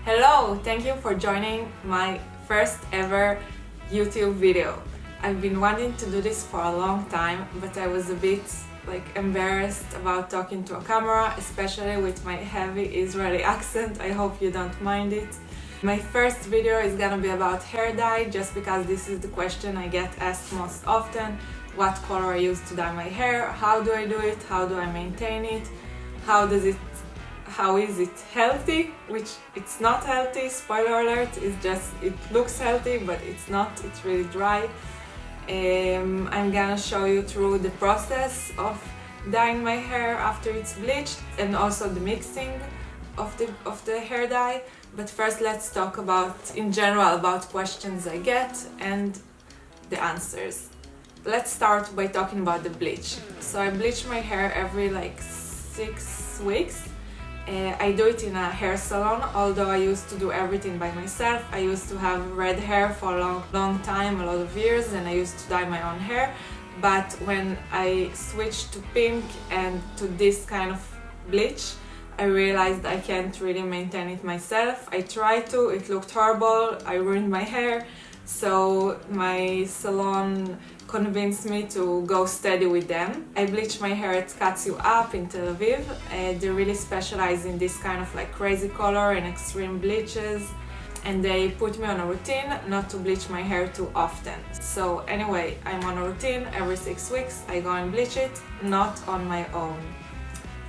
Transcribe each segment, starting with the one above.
Hello, thank you for joining my first ever YouTube video. I've been wanting to do this for a long time, but I was a bit embarrassed about talking to a camera, especially with my heavy Israeli accent. I hope you don't mind it. My first video is gonna be about hair dye, just because this is the question I get asked most often. What color I use to dye my hair, how do I do it, how do I maintain it, how is it healthy, which it's not healthy, spoiler alert, it looks healthy but it's not, it's really dry. I'm gonna show you through the process of dyeing my hair after it's bleached and also the mixing of the hair dye. But first let's talk in general about questions I get and the answers. Let's start by talking about the bleach. So I bleach my hair every 6 weeks. I do it in a hair salon, although I used to do everything by myself. I used to have red hair for a long time, a lot of years, and I used to dye my own hair. But when I switched to pink and to this kind of bleach, I realized I can't really maintain it myself. I tried to, it looked horrible, I ruined my hair, so my salon convinced me to go steady with them. I bleach my hair at Cuts You Up in Tel Aviv. They really specialize in this kind of crazy color and extreme bleaches, and they put me on a routine not to bleach my hair too often. So anyway, I'm on a routine. Every 6 weeks I go and bleach it, not on my own.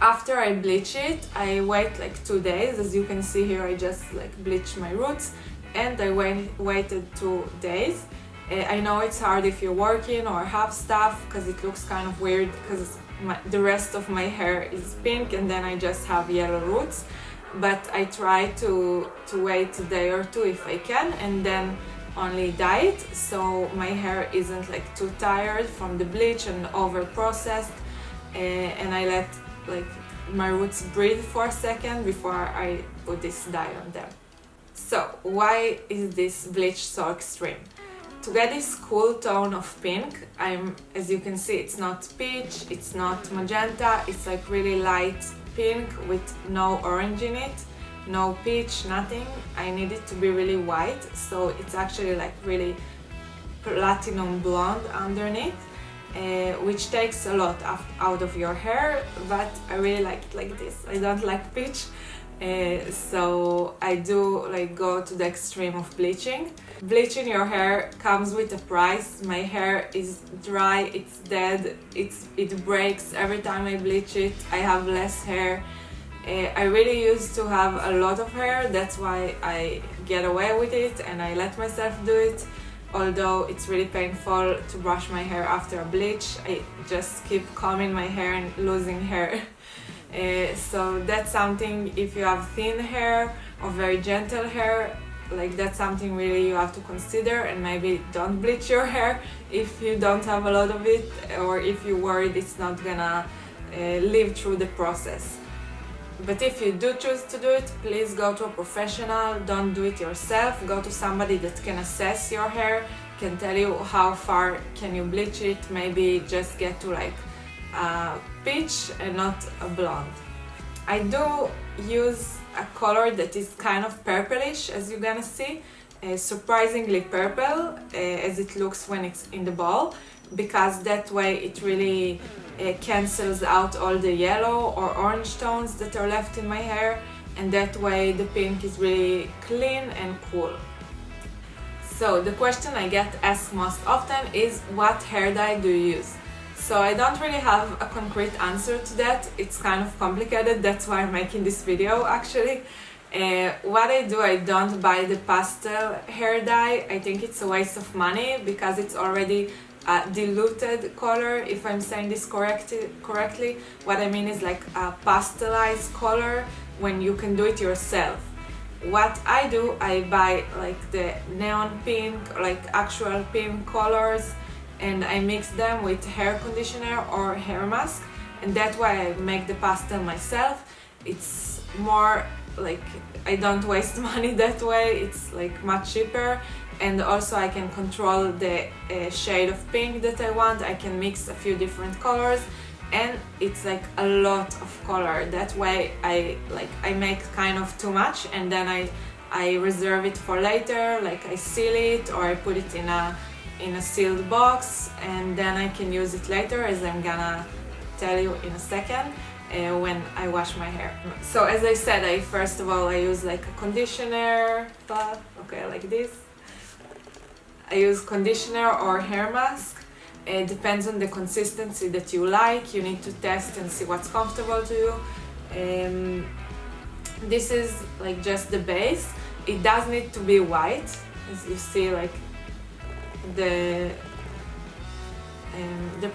After I bleach it, I wait 2 days. As you can see here, I just bleach my roots, and I waited 2 days. I know it's hard if you're working or have stuff, because it looks kind of weird because the rest of my hair is pink and then I just have yellow roots. But I try to wait a day or two if I can, and then only dye it, so my hair isn't too tired from the bleach and over processed, and I let my roots breathe for a second before I put this dye on them. So why is this bleach so extreme? To get this cool tone of pink, as you can see, it's not peach, it's not magenta, it's really light pink with no orange in it, no peach, nothing. I need it to be really white, so it's actually really platinum blonde underneath, which takes a lot out of your hair, but I really like it like this. I don't like peach. So I do go to the extreme of bleaching. Bleaching your hair comes with a price. My hair is dry, it's dead, it breaks every time I bleach it. I have less hair. I really used to have a lot of hair, that's why I get away with it and I let myself do it. Although it's really painful to brush my hair after a bleach, I just keep combing my hair and losing hair. So that's something, if you have thin hair or very gentle hair, that's something really you have to consider, and maybe don't bleach your hair if you don't have a lot of it, or if you're worried it's not gonna live through the process. But if you do choose to do it, please go to a professional, don't do it yourself. Go to somebody that can assess your hair, can tell you how far can you bleach it, maybe just get to peach and not a blonde. I do use a color that is kind of purplish, as you're gonna see, surprisingly purple, as it looks when it's in the bowl, because that way it really cancels out all the yellow or orange tones that are left in my hair, and that way the pink is really clean and cool. So the question I get asked most often is, what hair dye do you use? So I don't really have a concrete answer to that. It's kind of complicated, that's why I'm making this video actually. What I do, I don't buy the pastel hair dye. I think it's a waste of money because it's already a diluted color, if I'm saying this correctly. What I mean is a pastelized color when you can do it yourself. What I do, I buy the neon pink, actual pink colors, and I mix them with hair conditioner or hair mask, and that way I make the pastel myself. It's more I don't waste money that way, it's much cheaper, and also I can control the shade of pink that I want. I can mix a few different colors, and it's a lot of color. That way I make kind of too much, and then I I reserve it for later, like I seal it or I put it in a sealed box, and then I can use it later, as I'm gonna tell you in a second when I wash my hair. So as I said, first of all I use like a conditioner, okay, like this. I use conditioner or hair mask. It depends on the consistency that you like. You need to test and see what's comfortable to you. This is like just the base. It does need to be white, as you see, like the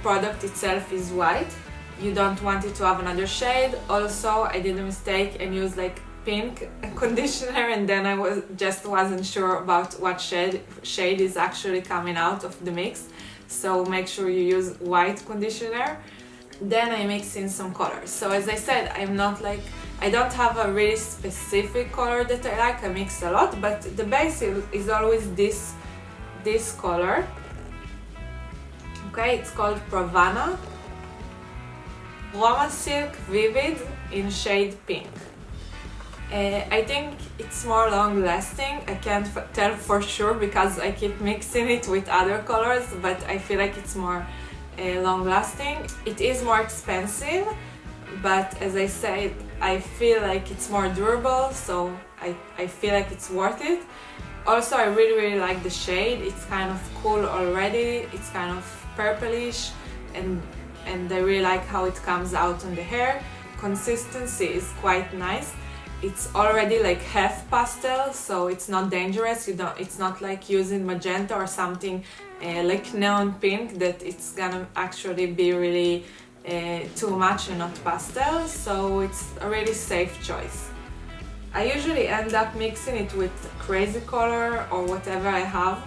product itself is white. You don't want it to have another shade. Also, I did a mistake and used like pink conditioner, and then I wasn't sure about what shade is actually coming out of the mix. So make sure you use white conditioner. Then I mix in some colors. So as I said, I don't have a really specific color that I like. I mix a lot, but the base is always this color. Okay, it's called Pravana Roma Silk Vivid in shade pink. I think it's more long lasting. I can't tell for sure because I keep mixing it with other colors, but I feel like it's more long lasting. It is more expensive, but as I said, I feel like it's more durable, so I feel like it's worth it. Also, I really like the shade. It's kind of cool already. It's kind of purplish, and I really like how it comes out on the hair. Consistency is quite nice. It's already like half pastel, so it's not dangerous. It's not like using magenta or something like neon pink that it's gonna actually be really too much and not pastel. So it's a really safe choice. I usually end up mixing it with crazy color or whatever I have.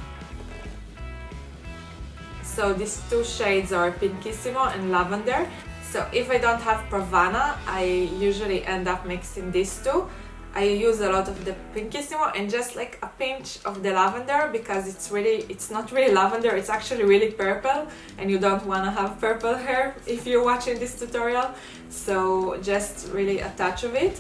So these two shades are Pinkissimo and Lavender. So if I don't have Pravana, I usually end up mixing these two. I use a lot of the Pinkissimo and just like a pinch of the Lavender, because it's not really lavender, it's actually really purple, and you don't want to have purple hair if you're watching this tutorial. So just really a touch of it.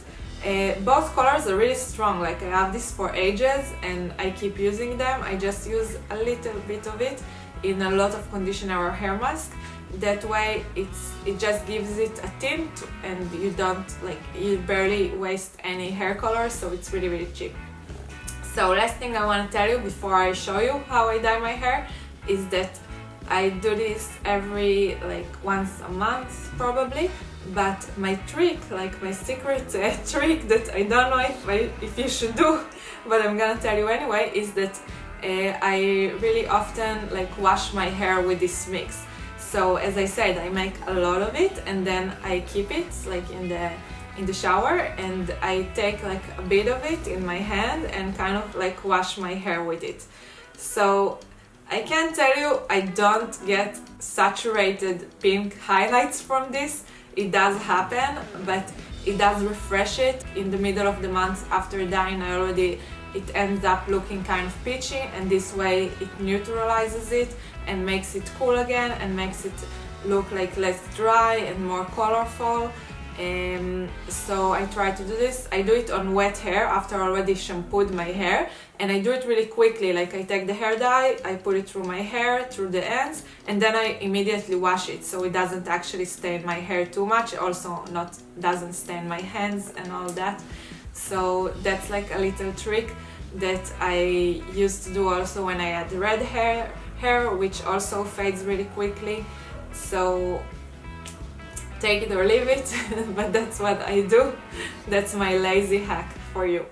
Both colors are really strong. Like I have this for ages and I keep using them. I just use a little bit of it in a lot of conditioner or hair mask. That way it just gives it a tint, and you barely waste any hair color, so it's really cheap. So last thing I want to tell you before I show you how I dye my hair is that I do this every once a month probably, but my trick, like my secret trick that I don't know if you should do, but I'm gonna tell you anyway, is that I really often wash my hair with this mix. So as I said, I make a lot of it and then I keep it in the shower, and I take a bit of it in my hand and kind of wash my hair with it. So I can tell you I don't get saturated pink highlights from this. It does happen, but it does refresh it. In the middle of the month after dyeing, it ends up looking kind of peachy, and this way it neutralizes it and makes it cool again and makes it look less dry and more colorful. So I try to do this. I do it on wet hair after I already shampooed my hair, and I do it really quickly. I take the hair dye, I put it through my hair, through the ends, and then I immediately wash it, so it doesn't actually stain my hair too much. It also doesn't stain my hands and all that. So that's a little trick that I used to do also when I had red hair, which also fades really quickly. So take it or leave it, but that's what I do. That's my lazy hack for you.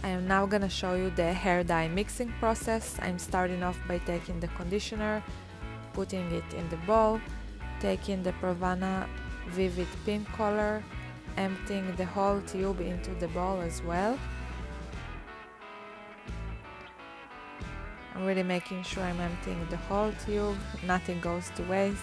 I am now gonna show you the hair dye mixing process. I'm starting off by taking the conditioner, putting it in the bowl, taking the Pravana Vivid Pink color, emptying the whole tube into the bowl as well. I'm really making sure I'm emptying the whole tube, nothing goes to waste.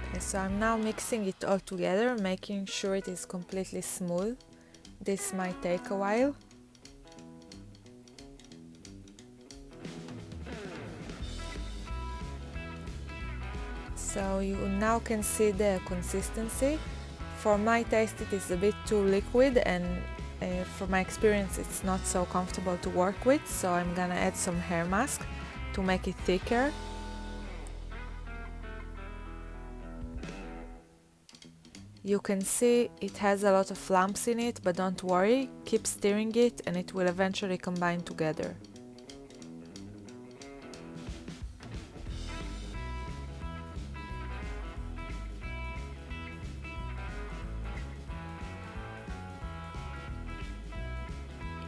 Okay, so I'm now mixing it all together, making sure it is completely smooth. This might take a while. So you now can see the consistency. For my taste it is a bit too liquid, and for my experience it's not so comfortable to work with, so I'm gonna add some hair mask to make it thicker. You can see it has a lot of lumps in it, but don't worry, keep stirring it and it will eventually combine together.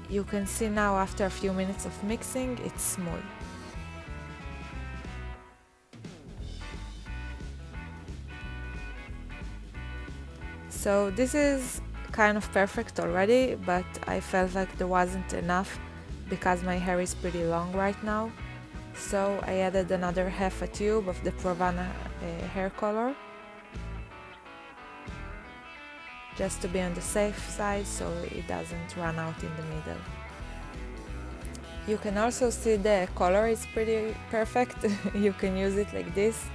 You can see now after a few minutes of mixing, it's smooth. So this is kind of perfect already, but I felt like there wasn't enough because my hair is pretty long right now. So I added another half a tube of the Pravana hair color, just to be on the safe side so it doesn't run out in the middle. You can also see the color is pretty perfect. You can use it like this.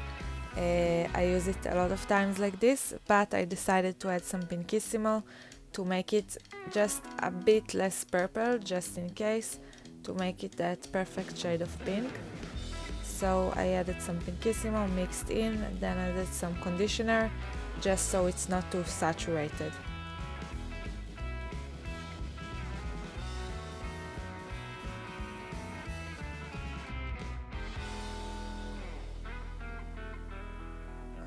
I use it a lot of times like this, but I decided to add some Pinkissimo to make it just a bit less purple, just in case, to make it that perfect shade of pink. So I added some Pinkissimo, mixed in, then added some conditioner, just so it's not too saturated.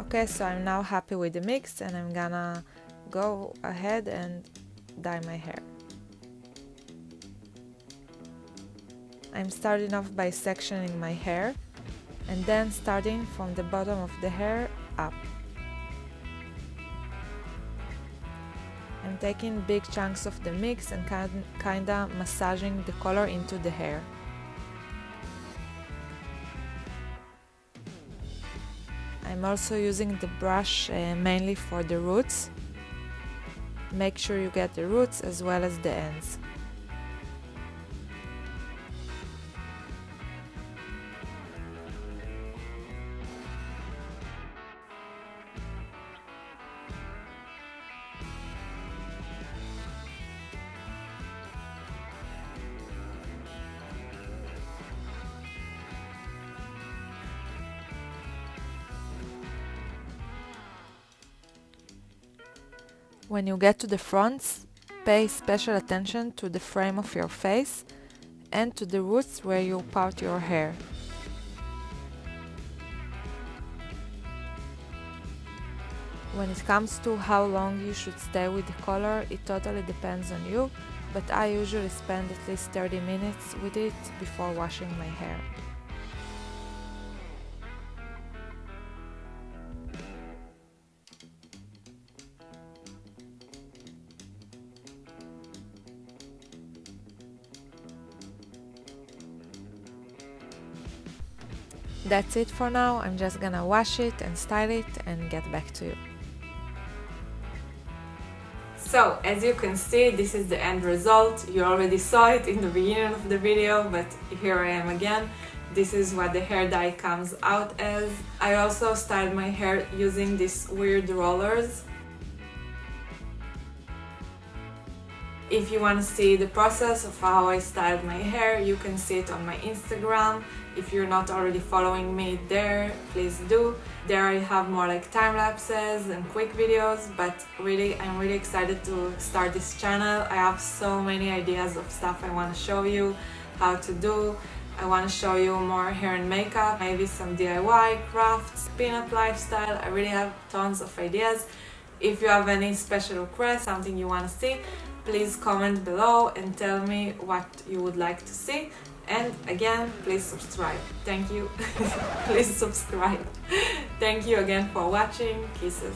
Okay, so I'm now happy with the mix and I'm gonna go ahead and dye my hair. I'm starting off by sectioning my hair and then starting from the bottom of the hair up. I'm taking big chunks of the mix and kinda massaging the color into the hair. I'm also using the brush mainly for the roots. Make sure you get the roots as well as the ends. When you get to the fronts, pay special attention to the frame of your face and to the roots where you part your hair. When it comes to how long you should stay with the color, it totally depends on you, but I usually spend at least 30 minutes with it before washing my hair. That's it for now. I'm just gonna wash it and style it and get back to you. So, as you can see, this is the end result. You already saw it in the beginning of the video, but here I am again. This is what the hair dye comes out as. I also styled my hair using these weird rollers. If you want to see the process of how I styled my hair, you can see it on my Instagram. If you're not already following me there, please do. There I have more like time lapses and quick videos, but really I'm really excited to start this channel. I have so many ideas of stuff I want to show you how to do. I want to show you more hair and makeup, maybe some DIY, crafts, peanut lifestyle. I really have tons of ideas. If you have any special requests, something you want to see, please comment below and tell me what you would like to see. And again, please subscribe. Thank you. Please subscribe. Thank you again for watching. Kisses.